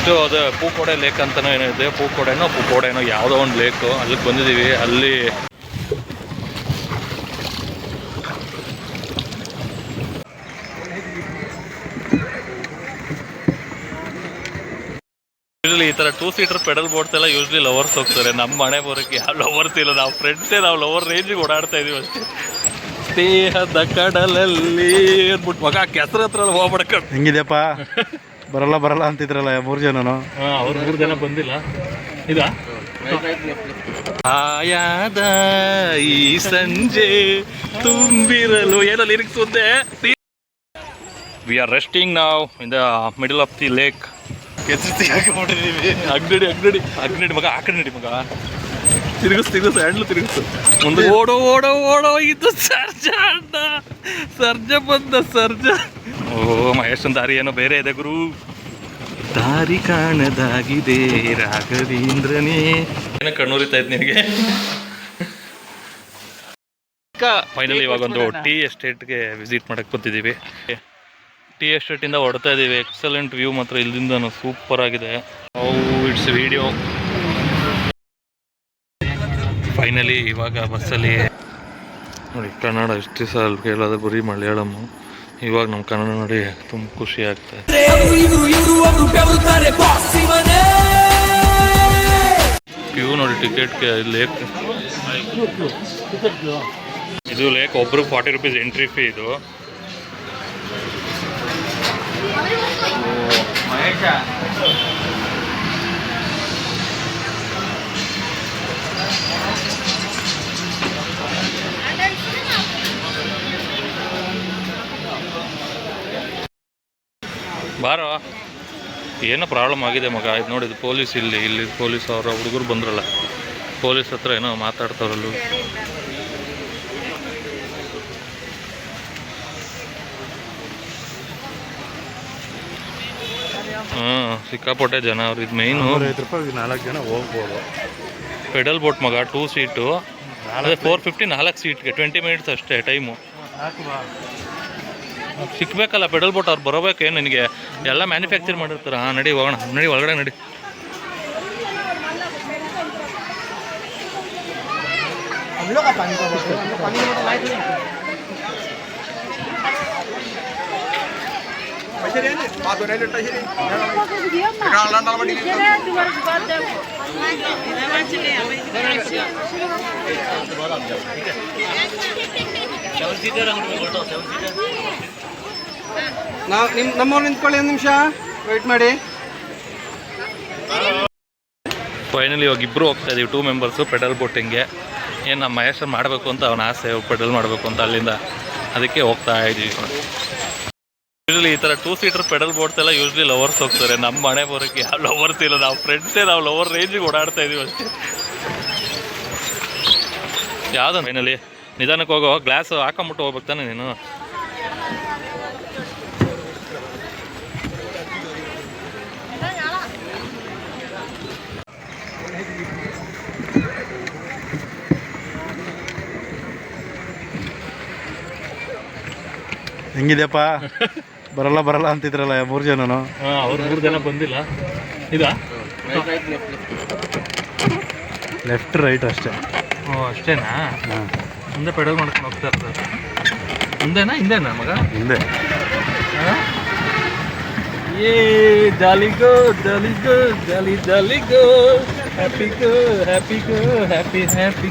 Next ಅದು Pookode lake ಅಂತಲೂ ಏನೋ ಇದೆ, ಪೂಕೋಡೆನೋ ಯಾವುದೋ ಒಂದು ಲೇಕು, ಅಲ್ಲಿಗೆ ಬಂದಿದ್ದೀವಿ. ಅಲ್ಲಿ ಯೂಶ್ವಲಿ ಈ ಥರ 2 ಸೀಟರ್ ಪೆಡಲ್ ಬೋಟ್ಸ್ ಎಲ್ಲ ಯೂಶ್ವಲಿ ಲವರ್ಸ್ ಹೋಗ್ತಾರೆ. ನಮ್ಮ ಮನೆ ಬರೋಕ್ಕೆ ಯಾವ ಲವರ್ಸ್ ಇಲ್ಲ, ನಾವು ಫ್ರೆಂಡ್ಸೇ, ನಾವು ಲವರ್ ರೇಂಜಿಗೆ ಓಡಾಡ್ತಾ ಇದೀವಿ ಅಷ್ಟೇ. ಸ್ನೇಹದ ಕಡಲಲ್ಲಿ ಅಂದ್ಬಿಟ್ಟು ಮಗ ಕೆಸರ ಹತ್ರ ಹೋಗ್ಬಿಡ್ಕೊಂಡು ಹೆಂಗಿದೆಯಪ್ಪ ಬರಲ್ಲ ಅಂತಿದ್ರಲ್ಲ 3 ಜನನು. ಅವ್ರು 3 ಜನ ಬಂದಿಲ್ಲ. ಇದಾ ಆಯಾದ ಈ ಸಂಜೆ ತುಂಬಿರಲು ಏನೋ ಲಿರಿಕ್ಸ್ ಒಂದೇ. V are resting now in the middle of the lake. ಅಗ್ನಡಿ ಮಗ, ಆ ಕಡೆ ನಡಿ ಮಗ, ತಿರುಗಿಸು ಹ್ಯಾಂಡ್ಲು ತಿರುಗಿಸು, ಮುಂದೆ ಓಡೋ ಇದು ಸರ್ಜ ಬಂದ ಸರ್ಜ. ಓ ಮಹೇಶನ್ ದಾರಿ ಏನೋ ಬೇರೆ ಇದೆ ಗುರು, ದಾರಿ ಕಾಣದಾಗಿದೆ ರಾಘವೇಂದ್ರನೇ. ಏನೋ ಕಣ್ಣೂರಿತಾ ಇತ್ತು ನಿನಗೆ. ಫೈನಲಿ ಇವಾಗ ಒಂದು ಟೀ ಎಸ್ಟೇಟ್ಗೆ ವಿಸಿಟ್ ಮಾಡಕ್ಕೆ ಬರ್ತಿದ್ದೀವಿ. ಟೀ ಎಸ್ಟೇಟಿಂದ ಹೊಡ್ತಾ ಇದ್ದೀವಿ. ಎಕ್ಸಲೆಂಟ್ ವ್ಯೂ ಮಾತ್ರ ಇಲ್ಲಿಂದ ಸೂಪರ್ ಆಗಿದೆ. It's video. ಫೈನಲಿ ಇವಾಗ ಬಸ್ಸಲ್ಲಿ ನೋಡಿ, ಕನ್ನಡ ಇಷ್ಟು ದಿವಸ ಅಲ್ಲಿ ಕೇಳೋದು ಬರೀ ಮಲಯಾಳಮ್ಮು, ಇವಾಗ ನಮ್ಮ ಕನ್ನಡ ನೋಡಿ ತುಂಬ ಖುಷಿ ಆಗ್ತದೆ. ಕ್ಯೂ ನೋಡಿ ಟಿಕೆಟ್ಗೆ. ಲೇಕ್ ಇದು ಲೇಕ್ ಒಬ್ರಿಗೆ 40 ರೂಪೀಸ್ ಎಂಟ್ರಿ ಫೀ. ಇದು ಬಾರೋ, ಏನೋ ಪ್ರಾಬ್ಲಮ್ ಆಗಿದೆ ಮಗ. ಇದು ನೋಡಿದ್ದು ಪೊಲೀಸ್, ಇಲ್ಲಿ ಪೊಲೀಸ್ ಅವರ ಹುಡುಗರು ಬಂದ್ರಲ್ಲ, ಪೊಲೀಸ್ ಹತ್ರ ಏನೋ ಮಾತಾಡ್ತಾರಲ್ಲ. ಸಿಕ್ಕಾಪಟ್ಟೆ ಜನ ಅವ್ರು. ಇದು ಮೈನು 4 ಜನ ಹೋಗ್ಬೋದು. ಪೆಡಲ್ ಬೋಟ್ ಮಗ, 2 ಸೀಟು, ಅದೇ 450 4 ಸೀಟ್ಗೆ 20 ಮಿನಿಟ್ಸ್ ಅಷ್ಟೇ ಟೈಮು. ಸಿಕ್ಬೇಕಲ್ಲ ಪೆಡಲ್ ಬೋಟ್, ಅವ್ರು ಬರೋಬೇಕೇನು ನಿನಗೆ, ಎಲ್ಲ ಮ್ಯಾನುಫ್ಯಾಕ್ಚರ್ ಮಾಡಿರ್ತಾರೆ. ನಡಿ ಹೋಗೋಣ, ನಡಿ ಒಳಗಡೆ ನಡಿ. ನಮ್ಮವ್ರು ನಿಂತ್ಕೊಳ್ಳಿ, 1 ನಿಮಿಷ ವೆಯ್ಟ್ ಮಾಡಿ. ಫೈನಲಿ ಇವಾಗ ಇಬ್ಬರು ಹೋಗ್ತಾ ಇದೀವಿ, 2 ಮೆಂಬರ್ಸು ಪೆಡಲ್ ಬೋಟಿಂಗ್ಗೆ. ಏನು ನಮ್ಮ ಮಹೇಶನ್ ಮಾಡಬೇಕು ಅಂತ ಅವನ ಆಸೆ, ಪೆಡಲ್ ಮಾಡಬೇಕು ಅಂತ ಅಲ್ಲಿಂದ, ಅದಕ್ಕೆ ಹೋಗ್ತಾ ಇದ್ದೀವಿ. ಯೂಶ್ವಲಿ ಈ ಥರ 2 ಸೀಟರ್ ಪೆಡಲ್ ಬೋಟ್ಸ್ ಎಲ್ಲ ಯೂಶ್ವಲಿ ಲವರ್ಸ್ ಹೋಗ್ತಾರೆ. ನಮ್ಮ ಮನೆ ಬರೋಕ್ಕೆ ಯಾವ ಲವರ್ಸ್ ಇಲ್ಲ, ನಾವು ಫ್ರೆಂಡ್ಸೇ, ನಾವು ಲವರ್ ರೇಂಜಿಗೆ ಓಡಾಡ್ತಾ ಇದೀವಿ ಅಷ್ಟೇ. ಯಾವುದು ಫೈನಲಿ ನಿಧಾನಕ್ಕೆ ಹೋಗೋ, ಗ್ಲಾಸ್ ಹಾಕೊಂಬಿಟ್ಟು ಹೋಗ್ಬೇಕು ತಾನೆ ನೀನು. ಹೆಂಗಿದೆಯಪ್ಪ ಬರಲ್ಲ ಅಂತಿದ್ರಲ್ಲ 3 ಜನನು. ಅವ್ರು 3 ಜನ ಬಂದಿಲ್ಲ. ಇದಾ ಲೆಫ್ಟ್ ರೈಟ್ ಅಷ್ಟೇ. ಅಷ್ಟೇನಾ? ಮುಂದೆ ಪೆಡಲ್ ಮಾಡ್ಕೊಂಡು ಹೋಗ್ತಾ ಇರ್ತಾರೆ. ಹಿಂದೆನಾ ಮಗ? ಹಿಂದೆ. ಏ ಜಾಲಿ ಗೋ ಹ್ಯಾಪಿ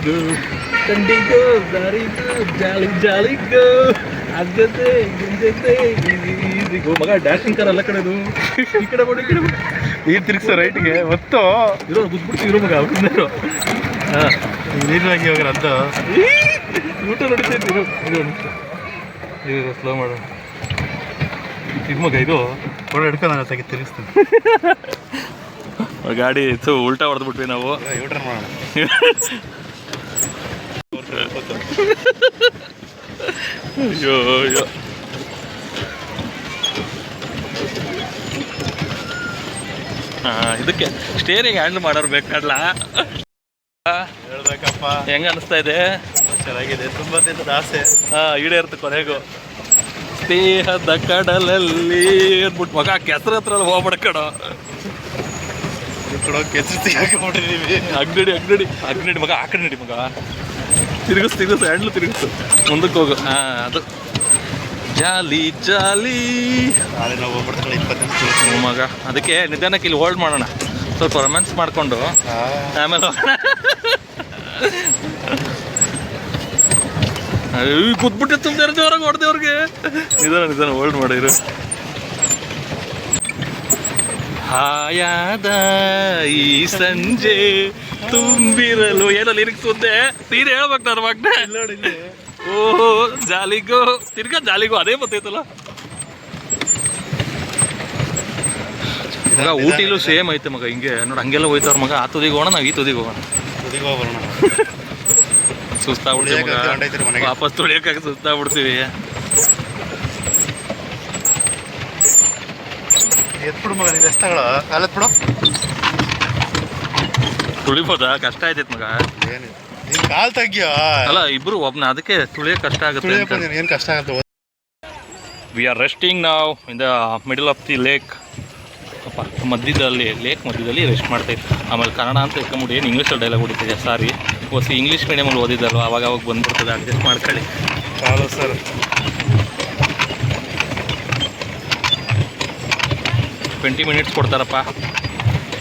ಗೋ ಕಂಡಿಗೋ ಜಾಲಿ ಗೋ ಅಜ್ಜತೆ ಮಗ. ಡ್ಯಾಶಿಂಗ್ ಕಾರ್ ಅಲ್ಲ ಕಡೆದು, ಈ ಕಡೆ ಮಾಡಿ ಈ ತಿರ್ಗಿಸೋ ರೈಟ್ಗೆ ಒತ್ತು ಇರೋ ಗುದ್ಬಿಡ್ತು ಇರೋ ಮಗ. ಅವ್ರು ನೀರಾಗಿ ಹೋಗ್ರ ಅಂತ ಊಟ ನಡೀತೈತಿ. ಇದು ಸ್ಲೋ ಮಾಡೋಣ. ಇದು ಮಗ, ಇದು ಫೋಟೋ ಹಿಡ್ಕೊಂಡು ನಾನು ತೆಗೆ ತಿರುಗಿಸ್ತೀನಿ. ಗಾಡಿ ಉಲ್ಟಾ ಹೊಡೆದ್ಬಿಟ್ವಿ ನಾವು. ಯೂಟರ್ನ್ ಮಾಡೋಣ. ಅಯ್ಯೋ ಇದಕ್ಕೆ ಸ್ಟೇರಿಂಗ್ ಹ್ಯಾಂಡಲ್ ಮಾಡೋರು ಬೇಕಾಡ್ಲ. ಹೇಳ್ಬೇಕಪ್ಪ, ಹೆಂಗ ಅನಿಸ್ತಾ ಇದೆ? ಚೆನ್ನಾಗಿದೆ, ತುಂಬಾ ದಿನದ ಆಸೆ ಈಡೇರ್ತು ಕೊನೆಗೂ. ಸ್ನೇಹದ ಕಡಲಲ್ಲಿ ಅಂದ್ಬಿಟ್ಟು ಮಗ ಕೆಸರ ಹತ್ರ ಹೋಗ್ಬಿಡ್ಕಣ. ಕೆಸರು ಹಾಕಿಬಿಟ್ಟಿದ್ದೀವಿ. ಅಗ್ನಡಿ ಮಗ, ಆ ಕಡೆ ನಡಿ ಮಗ. ತಿರುಗಿಸ್ ಹ್ಯಾಂಡ್ಲು ತಿರುಗಿಸು, ಮುಂದಕ್ಕೆ ಹೋಗು. ಅದು ಜಾಲಿ ನಾಳೆ ನಾವು ಹೋಗ್ಬಿಡ್ತಾಳೆ 20 ನಿಮಿಷ ಮಗ. ಅದಕ್ಕೆ ನಿಧಾನಕ್ಕೆ ಇಲ್ಲಿ ಹೋಲ್ಡ್ ಮಾಡೋಣ, ಸ್ವಲ್ಪ ರೊಮ್ಯಾನ್ಸ್ ಮಾಡಿಕೊಂಡು ಆಮೇಲೆ ಹೋಗೋಣ. ಕೂತ್ಬಿಟ್ಟೆ ತುಂಬ ಜೋರಾಗಿ ಹೊಡೆದೆ ಅವ್ರಿಗೆ. ನಿಧಾನ ಹೋಲ್ಡ್ ಮಾಡಿರು. ಹಾಯಾದ ಈ ಸಂಜೆ ತುಂಬಿರಲು ಏನೋ ಲಿರಿಕ್ಸ್ ಮುಂದೆ ನೀನು ಹೇಳ್ಬೇಕು ನನ್ನ ಮಗ್ನೆ. ಓಹೋ ಜಾಲಿಗೋ ಜಾಲಿಗೋ ಅದೇ ಬರ್ತೈತಲ್ಲ ಮಗ. ಊಟಿಲೂ ಸೇಮ್ ಐತೆ ಮಗ, ಹಿಂಗೆ ನೋಡಿ ಹಂಗೆಲ್ಲ ಹೋಯ್ತವ್ರ ಮಗ. ಆ ತುದಿಗೆ ಹೋಗೋಣ, ನಾವು ಈ ತುದಿಗೆ ಹೋಗೋಣ. ಸುಸ್ತಾಗ್ಬಿಡ್ತೀವಿ ಮಗ, ವಾಪಸ್ ತುಳಿಯೋಕ್ಕಾಗಿ ಸುಸ್ತಾಗ್ಬಿಡ್ತೀವಿ. ಎತ್ಬಿಡು ಮಗ, ನೀನು ಎಷ್ಟಗಳ ಕಾಲತ್ಬಿಡು. ತುಳಿಬೋದಾ? ಕಷ್ಟ ಆಯ್ತೈತೆ ಮಗ. ನೀನು ಕಾಲು ತೆಗಿಯೋ. ಅಲ್ಲ ಇಬ್ರು ಒಬ್ನ, ಅದಕ್ಕೆ ತುಳಿಯೋಕೆ ಕಷ್ಟ ಆಗುತ್ತೆ. ಏನು ಕಷ್ಟ ಆಗುತ್ತೆ. ವಿ ಆರ್ ರೆಸ್ಟಿಂಗ್ ನಾವು ಇನ್ the middle of the lake. ಅಪ್ಪ ಲೇಕ್ ಮಧ್ಯದಲ್ಲಿ ರೆಸ್ಟ್ ಮಾಡ್ತಾಯಿತ್ತು. ಆಮೇಲೆ ಕನ್ನಡ ಅಂತ ಇಟ್ಕೊಂಬಿಟ್ಟು ಏನು ಇಂಗ್ಲೀಷಲ್ಲಿ ಡೈಲಾಗ್ ಹೊಡಿತಿದೆ. ಸಾರಿ, ಹೊಸ ಇಂಗ್ಲೀಷ್ ಮೀಡಿಯಮಲ್ಲಿ ಓದಿದ್ದಲ್ವ, ಅವಾಗ ಬಂದ್ಬಿಡ್ತದೆ. ಅಡ್ಜಸ್ಟ್ ಮಾಡ್ಕೊಳ್ಳಿ. Hello sir. 20 ಮಿನಿಟ್ಸ್ ಕೊಡ್ತಾರಪ್ಪ,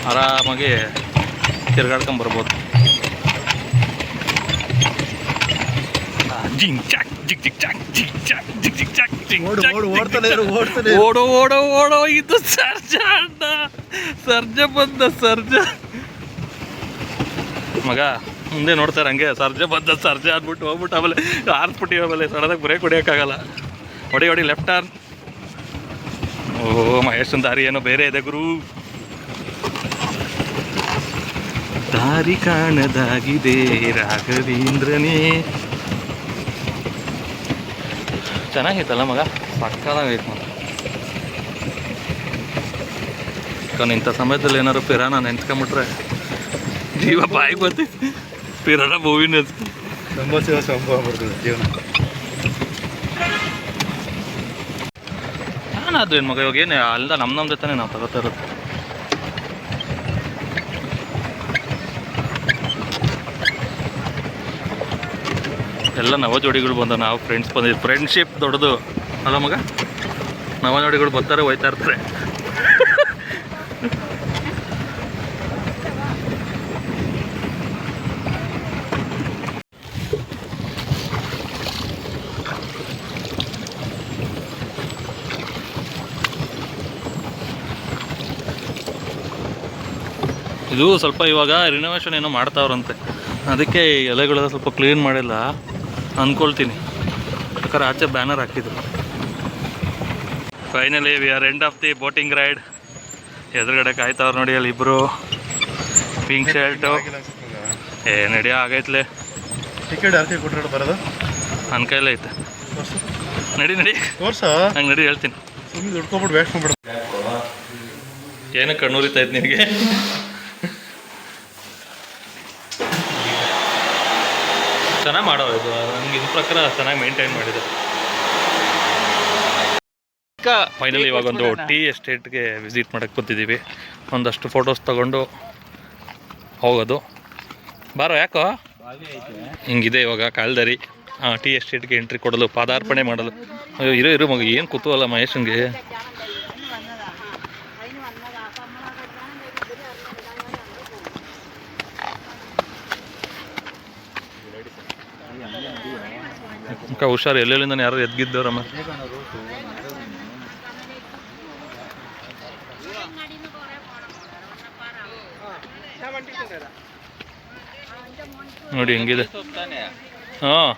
ಆರಾಮಾಗಿ ತಿರ್ಗಾಡ್ಕೊಂಬರ್ಬೋದು. ಜಿಂಗ್ ಚಾಕ್ ಜಿಗ್ ಜಿಗ್ ಚಾಕ್ ಜಿಗ್ ಚಾಕ್ ಜಿಗ್ ಜಿಗ್ ಚಾಕ್ ಜಿಗ್ ಚಾಕ್. ಓಡೋ ಇದು ಸರ್ಜಾ ಅಣ್ಣ. ಸರ್ಜಾ ಬಂದ ಮಗ. ಮುಂದೆ ನೋಡ್ತಾರೆ ಹಂಗೆ, ಸರ್ಜಾ ಅಂದ್ಬಿಟ್ಟು ಹೋಗ್ಬಿಟ್ಟು ಆಮೇಲೆ ಆರಿಸ್ಬಿಟ್ಟು ಆಮೇಲೆ ಸಡನ್ನಾಗಿ ಬ್ರೇಕ್ ಹೊಡಿಯೋಕ್ಕಾಗಲ್ಲ. ಹೊಡಿ ಲೆಫ್ಟ್ ಟರ್ನ್. ಓ ಮಹೇಶನ್ ದಾರಿ ಏನೋ ಬೇರೆ ಇದೆ ಗುರು. ದಾರಿ ಕಾಣದಾಗಿದೆ ರಾಘವೇಂದ್ರನೇ. ಚೆನ್ನಾಗೈತಲ್ಲ ಮಗ, ಸಕ್ಕದಾಗೈತೆ ಮಗ. ಇಂಥ ಸಮಯದಲ್ಲಿ ಏನಾದ್ರು ಪಿರಾನ ನೆನ್ಸ್ಕೊಂಬಿಟ್ರೆ ಜೀವ ಬಾಯಿಗೆ ಬರ್ತೈತಿ. ಪಿರಾನ ಮೂವಿನ ಸಂಭವ ಬರ್ತದೆ ಜೀವನ. ನಾನಾದ್ರೇನು ಮಗ, ಇವಾಗ ಏನು ಅಲ್ಲ ನಮ್ಮ ಜೊತೆ ನಾವು ತಗೋತಾ ಇರೋದು. ಎಲ್ಲ ನವ ಜೋಡಿಗಳು ಬಂದ, ನಾವು ಫ್ರೆಂಡ್ಸ್ ಬಂದಿದ್ದು. ಫ್ರೆಂಡ್ಶಿಪ್ ದೊಡ್ಡದು ಅಲ್ಲ ಮಗ. ನವ ಜೋಡಿಗಳು ಬರ್ತಾರೆ, ಹೋಯ್ತಾ ಇರ್ತಾರೆ. ಇದು ಸ್ವಲ್ಪ ಇವಾಗ ರಿನೋವೇಷನ್ ಏನೋ ಮಾಡ್ತಾವ್ರಂತೆ, ಅದಕ್ಕೆ ಎಲೆಗಳೆಲ್ಲ ಸ್ವಲ್ಪ ಕ್ಲೀನ್ ಮಾಡಿಲ್ಲ ಅಂದ್ಕೊಳ್ತೀನಿ. ಯಾಕಂದ್ರೆ ಆಚೆ ಬ್ಯಾನರ್ ಹಾಕಿದ್ರು. Finally we are end of the boating ride. ಎದುರುಗಡೆ ಕಾಯ್ತಾವ್ರು ನೋಡಿ ಅಲ್ಲಿ ಇಬ್ಬರು. Pink shirt. ನಡಿ ಆಗೈತ್ಲೆ. ಟಿಕೆಟ್ ಯಾಕೆ ಕೊಟ್ಟರೆ ಬರೋದು ನನ್ನ ಕೈಲೇ ಐತೆ. ನಡಿ ತೋರ್ಸ. ಹಂಗೆ ನಡಿ ಹೇಳ್ತೀನಿ. ಸುಮ್ಮನೆ ದುಡ್ಕೊಬಿಟ್ಟು ವೇಸ್ಟ್ ಮಾಡ್ಬಿಡು. ಏನಕ್ಕೆ ಕಣ್ಣೂರಿತೈತೆ ನಿನಗೆ? ಚೆನ್ನಾಗಿ ಮಾಡೋರು ಇದು. ನನಗೆ ಇದ್ರ ಪ್ರಕಾರ ಚೆನ್ನಾಗಿ ಮೇಂಟೈನ್ ಮಾಡಿದೆ. ಫೈನಲಿ ಇವಾಗ ಒಂದು ಟೀ ಎಸ್ಟೇಟ್ಗೆ ವಿಸಿಟ್ ಮಾಡೋಕ್ಕೆ ಬಂದಿದ್ದೀವಿ. ಒಂದಷ್ಟು ಫೋಟೋಸ್ ತೊಗೊಂಡು ಹೋಗೋದು. ಬಾರೋ, ಯಾಕೋ ಹಿಂಗಿದೆ ಇವಾಗ ಕಾಲ್ದಾರಿ. ಟೀ ಎಸ್ಟೇಟ್ಗೆ ಎಂಟ್ರಿ ಕೊಡಲು, ಪಾದಾರ್ಪಣೆ ಮಾಡಲು. ಅಯ್ಯೋ ಇರು ಮಗ, ಏನು ಕೂತವಲ್ಲ ಮಹೇಶನ್ಗೆ. ಹುಷಾರು, ಎಲ್ಲೆಲ್ಲಿಂದ ಯಾರು ಎದ್ಗಿದ್ದವ್ರಮ್ಮ. ನೋಡಿ ಹೆಂಗಿದೆ. ಹಾಂ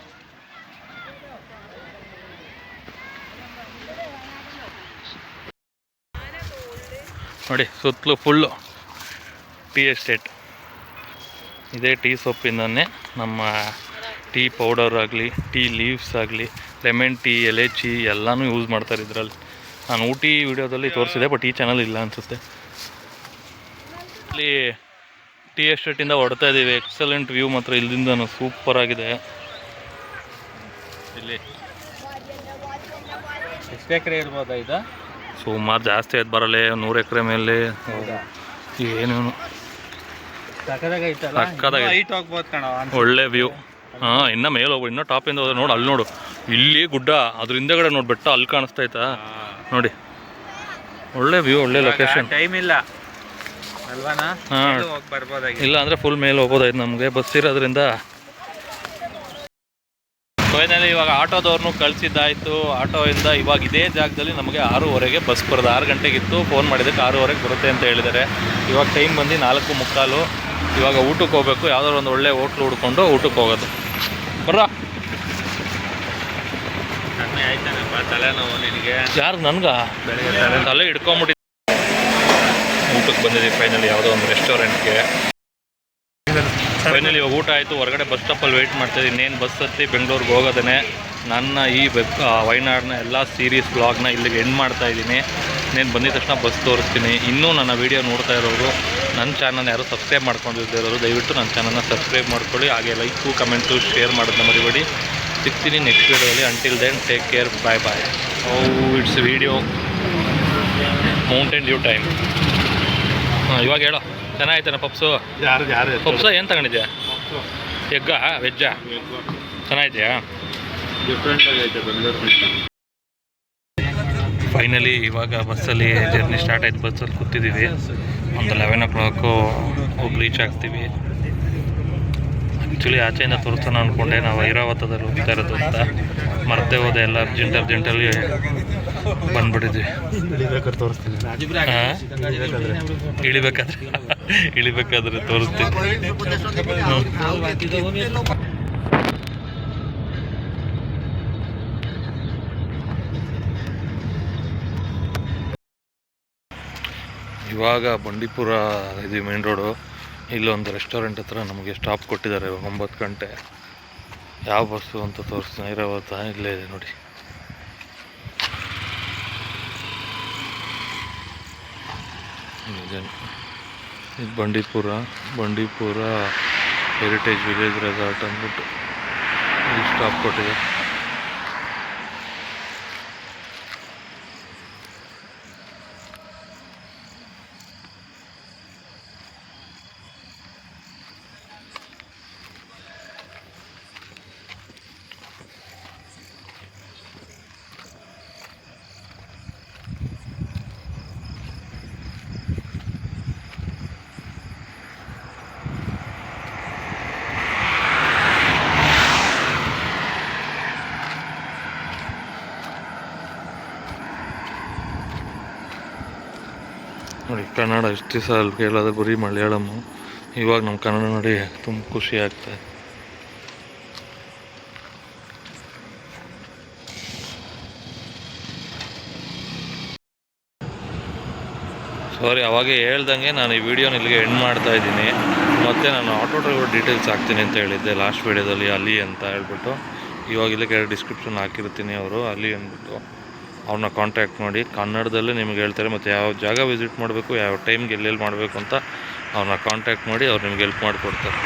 ನೋಡಿ, ಸುತ್ತಲೂ ಫುಲ್ಲು ಟೀ ಎಸ್ಟೇಟ್. ಇದೇ ಟೀ ಸೊಪ್ಪಿಂದನೇ ನಮ್ಮ ಟೀ ಪೌಡರ್ ಆಗಲಿ, ಟೀ ಲೀವ್ಸ್ ಆಗಲಿ, ಲೆಮನ್ ಟೀ, ಎಲೆಚಿ ಎಲ್ಲನೂ ಯೂಸ್ ಮಾಡ್ತಾರೆ ಇದರಲ್ಲಿ. ನಾನು ಊಟಿ ವಿಡಿಯೋದಲ್ಲಿ ತೋರಿಸಿದೆ, ಬಟ್ ಈ ಚಾನಲ್ ಇಲ್ಲ ಅನಿಸುತ್ತೆ. ಇಲ್ಲಿ ಟೀ ಎಸ್ಟೇಟಿಂದ ಹೊಡ್ತಾ ಇದ್ದೀವಿ. ಎಕ್ಸಲೆಂಟ್ ವ್ಯೂ ಮಾತ್ರ ಇಲ್ಲಿಂದನೂ ಸೂಪರ್ ಆಗಿದೆ. ಇಲ್ಲಿ ಎಷ್ಟು ಎಕರೆ ಇರ್ಬೋದಾ ಇದು? ಸುಮಾರು ಜಾಸ್ತಿ ಆಯ್ತು, ಬರಲ್ಲ 100 ಎಕರೆ ಮೇಲೆ. ಏನೇನು ಸಕ್ಕತ್ತಾಗೈತೆ. ಹೈಟ್ ಹೋಗ್ಬೋದು ಕಣ. ಒಳ್ಳೆ ವ್ಯೂ. ಹಾಂ, ಇನ್ನೂ ಮೇಲೆ ಹೋಗ್ಬೋದು, ಇನ್ನೂ ಟಾಪಿಂದ ಹೋದ್ರೆ ನೋಡಿ, ಅಲ್ಲಿ ನೋಡು, ಇಲ್ಲಿ ಗುಡ್ಡ, ಅದ್ರ ಹಿಂದೆಗಡೆ ನೋಡಿ ಬೆಟ್ಟ, ಅಲ್ಲಿ ಕಾಣಿಸ್ತೈತಾ ನೋಡಿ. ಒಳ್ಳೆ ವ್ಯೂ, ಒಳ್ಳೆ ಲೊಕೇಶನ್. ಟೈಮ್ ಇಲ್ಲ ಅಲ್ವಾನಾ? ಹಾಂ, ಬರ್ಬೋದಾಗಿ. ಇಲ್ಲ ಅಂದರೆ ಫುಲ್ ಮೇಲೆ ಹೋಗ್ಬೋದಾಯ್ತು ನಮಗೆ, ಬಸ್ ಇರೋದ್ರಿಂದ. ಫೈನಲಿ ಇವಾಗ ಆಟೋದವ್ರನ್ನೂ ಕಳಿಸಿದ್ದಾಯಿತು. ಆಟೋಯಿಂದ ಇವಾಗ ಇದೇ ಜಾಗದಲ್ಲಿ ನಮಗೆ 6:15 ಬಸ್ ಬರೋದು. 6 ಗಂಟೆಗಿತ್ತು, ಫೋನ್ ಮಾಡಿದ್ದಕ್ಕೆ 6:15 ಬರುತ್ತೆ ಅಂತ ಹೇಳಿದ್ದಾರೆ. ಇವಾಗ ಟೈಮ್ ಬಂದು 4:45. ಇವಾಗ ಊಟಕ್ಕೆ ಹೋಗ್ಬೇಕು, ಯಾವುದಾದ್ರು ಒಂದು ಒಳ್ಳೆ ಹೋಟ್ಲು ಹುಡ್ಕೊಂಡು ಊಟಕ್ಕೆ ಹೋಗೋದು. ಬರ್ರ ತಲೆನೋವು ನಿನಗೆ? ಯಾರು? ನನಗೆ ಬೆಳಗ್ಗೆ ತಲೆ ಹಿಡ್ಕೊಂಬಿಟ್ಟು ಊಟಕ್ಕೆ ಬಂದಿದ್ದೀವಿ ಫೈನಲಿ ಯಾವುದೋ ಒಂದು ರೆಸ್ಟೋರೆಂಟ್ಗೆ. ಫೈನಲಿ ಇವಾಗ ಊಟ ಆಯಿತು, ಹೊರಗಡೆ ಬಸ್ ಸ್ಟಾಪಲ್ಲಿ ವೆಯ್ಟ್ ಮಾಡ್ತಾಯಿದ್ದೀನಿ. ಇನ್ನೇನು ಬಸ್ ಹತ್ತಿ ಬೆಂಗಳೂರಿಗೆ ಹೋಗೋದೇ. ನನ್ನ ಈ ವಯನಾಡಿನ ಎಲ್ಲ ಸೀರೀಸ್ ಬ್ಲಾಗ್ನ ಇಲ್ಲಿಗೆ ಎಂಡ್ ಮಾಡ್ತಾಯಿದ್ದೀನಿ. నేను ಬಂದಿದ ತಕ್ಷಣ ಬಸ್ ತೋರಿಸ್ತೀನಿ. ಇನ್ನೂ ನನ್ನ ವೀಡಿಯೋ ನೋಡ್ತಾ ಇರೋರು, ನನ್ನ ಚಾನಲ್ನ ಯಾರು ಸಬ್ಸ್ಕ್ರೈಬ್ ಮಾಡ್ಕೊಂಡಿರೋರು ದಯವಿಟ್ಟು ನನ್ನ ಚಾನಲ್ನ ಸಬ್ಸ್ಕ್ರೈಬ್ ಮಾಡ್ಕೊಳ್ಳಿ. ಹಾಗೆ ಲೈಕು, ಕಮೆಂಟು, ಶೇರ್ ಮಾಡೋದನ್ನ ಮರಿಬೇಡಿ. ಸಿಗ್ತೀನಿ ನೆಕ್ಸ್ಟ್ ವೀಡಿಯೋದಲ್ಲಿ. Until then take care, bye bye. It's video Mountain Dew time. ಹಾಂ, ಇವಾಗ ಹೇಳೋ, ಚೆನ್ನಾಗಿತ್ತಾನೆ ಪಪ್ಸು? ಯಾರು ಪಪ್ಸ ಏನು ತಗೊಂಡಿದ್ಯಾ? ಎಗ್ಗಾ ವೆಜ್ಜಾ? ಚೆನ್ನಾಗಿದೆಯಾ? ಡಿಫ್ರೆಂಟ್ ಆಗೈತೆ ಬೆಂಗಳೂರು. ಫೈನಲಿ ಇವಾಗ ಬಸ್ಸಲ್ಲಿ ಜರ್ನಿ ಸ್ಟಾರ್ಟ್ ಆಯ್ತು. ಬಸ್ಸಲ್ಲಿ ಕೂತಿದ್ದೀವಿ. ಒಂದು 11 o'clock ಹೋಗಿ ರೀಚ್ ಆಗ್ತೀವಿ. ಆ್ಯಕ್ಚುಲಿ ಆಚೆಯಿಂದ ತೋರಿಸೋಣ ಅಂದ್ಕೊಂಡೆ, ನಾವು ಐರಾವತದಲ್ಲಿ ಹೋಗ್ತಾ ಇರೋದು ಅಂತ ಮರ್ತೇ ಹೋದೆ. ಎಲ್ಲ ಅರ್ಜೆಂಟಲ್ಲಿ ಬಂದ್ಬಿಟ್ಟಿದ್ವಿ. ತೋರಿಸ್ತೀನಿ. ಇಳಿಬೇಕಾದ್ರೆ ತೋರಿಸ್ತೀನಿ. ಇವಾಗ ಬಂಡೀಪುರ ಇದು ಮೇನ್ ರೋಡು. ಇಲ್ಲೊಂದು ರೆಸ್ಟೋರೆಂಟ್ ಹತ್ರ ನಮಗೆ ಸ್ಟಾಪ್ ಕೊಟ್ಟಿದ್ದಾರೆ. 9 ಗಂಟೆ. ಯಾವ ಬಸ್ಸು ಅಂತ ತೋರಿಸ್ತೀನಿ. ಐರಾವತ ಇಲ್ಲೇ ಇದೆ ನೋಡಿ. ಇದು ಬಂಡೀಪುರ ಹೆರಿಟೇಜ್ ವಿಲೇಜ್ ರೆಸಾರ್ಟ್ ಅಂದ್ಬಿಟ್ಟು ಇಲ್ಲಿ ಸ್ಟಾಪ್ ಕೊಟ್ಟಿದೆ. ನೋಡಿ, ಕನ್ನಡ ಇಷ್ಟು ದಿವಸ ಅಲ್ಲಿ ಕೇಳೋದು ಬರೀ ಮಲಯಾಳಮ್ಮು. ಇವಾಗ ನಮ್ಮ ಕನ್ನಡ ನೋಡಿ ತುಂಬ ಖುಷಿ ಆಗ್ತದೆ. ಸಾರಿ, ಅವಾಗೇ ಹೇಳ್ದಂಗೆ ನಾನು ಈ ವಿಡಿಯೋನ ಇಲ್ಲಿಗೆ ಎಂಡ್ ಮಾಡ್ತಾ ಇದ್ದೀನಿ. ಮತ್ತು ನಾನು ಆಟೋ ಡ್ರೈವರ್ ಡೀಟೇಲ್ಸ್ ಹಾಕ್ತೀನಿ ಅಂತ ಹೇಳಿದ್ದೆ ಲಾಸ್ಟ್ ವೀಡಿಯೋದಲ್ಲಿ, ಅಲಿ ಅಂತ ಹೇಳ್ಬಿಟ್ಟು. ಇವಾಗ ಇಲ್ಲೇ ಡಿಸ್ಕ್ರಿಪ್ಷನ್ ಹಾಕಿರ್ತೀನಿ. ಅವರು ಅಲಿ ಅಂದ್ಬಿಟ್ಟು ಅವ್ರನ್ನ ಕಾಂಟ್ಯಾಕ್ಟ್ ಮಾಡಿ. ಕನ್ನಡದಲ್ಲೇ ನಿಮ್ಗೆ ಹೇಳ್ತಾರೆ, ಮತ್ತು ಯಾವ ಜಾಗ ವಿಸಿಟ್ ಮಾಡಬೇಕು, ಯಾವ ಟೈಮ್ಗೆ ಎಲ್ಲೆಲ್ಲಿ ಮಾಡಬೇಕು ಅಂತ ಅವ್ರನ್ನ ಕಾಂಟ್ಯಾಕ್ಟ್ ಮಾಡಿ ಅವ್ರು ನಿಮ್ಗೆ ಹೆಲ್ಪ್ ಮಾಡಿಕೊಡ್ತಾರೆ.